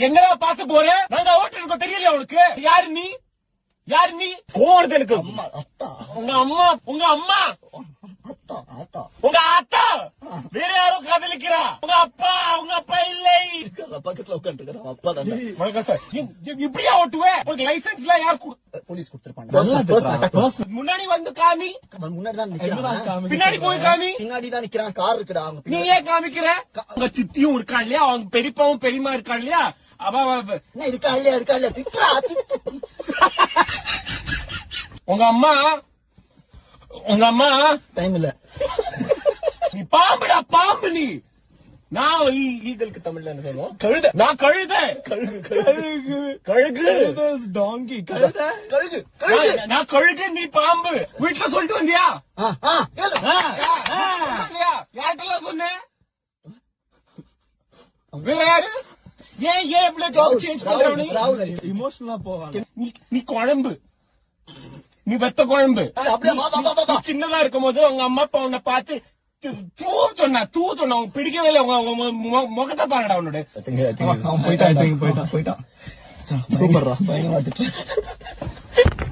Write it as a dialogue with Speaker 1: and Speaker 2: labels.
Speaker 1: எங்கடா பாக்க போறேன்? நாங்க ஓட்டு இருக்கோம் தெரியல உனக்கு? யாரு நீ? யாரு நீ? கோவம் எனக்கு. உங்க அம்மா உங்க அம்மா உங்க அத்தா வேற யாரும் காதலிக்கிறா? உங்க அப்பா இல்லை.
Speaker 2: பக்கத்துல உட்காந்துருக்க அப்பா தான்.
Speaker 1: இப்படியா ஓட்டுவேன்? உனக்கு லைசன்ஸ் எல்லாம் யார்
Speaker 2: போலீஸ் கொடுத்துருப்பாங்க.
Speaker 1: முன்னாடி வந்து காமி.
Speaker 2: முன்னாடி தான் நிக்கிறான்.
Speaker 1: பின்னாடி போய் காமி.
Speaker 2: பின்னாடி தான் நிக்கிறான். கார் இருக்குடா.
Speaker 1: நீ ஏன் காமிக்கிற? உங்க சித்தியும் இருக்கா இல்லையா? அவங்க பெரியப்பாவும் பெரியமா இருக்கா இல்லையா?
Speaker 2: என்ன இருக்கா இல்லையா திட்டா.
Speaker 1: உங்க அம்மா
Speaker 2: டைம் இல்ல.
Speaker 1: நீ பாம்புடா பாம்பு. நீ நான் ஈகலுக்கு தமிழ்ல என்ன சொல்லுவோம்? கழுத. நான் கழுத. கழுகு டாங்கி. கழுகு. நான் கழுகு, நீ பாம்பு. வீட்டுல சொல்லிட்டு வந்தியா? யார்கிட்ட சொன்னேன்? வேற யாரு? ஏன் இப்படி ஜாப் சேஞ்ச் பண்ற?
Speaker 2: இமோஷனலா போவாங்க.
Speaker 1: நீ குழம்பு. நீ வெத்த குழம்பு. சின்னதா இருக்கும் போது உங்க அம்மா அப்பா உன்னை பார்த்து தூ சொன்னா உனக்கு பிடிக்கவே இல்லை. உங்க முகத்தை பாருடா உன்னோட.
Speaker 2: போயிட்டான். சூப்பர்ரா.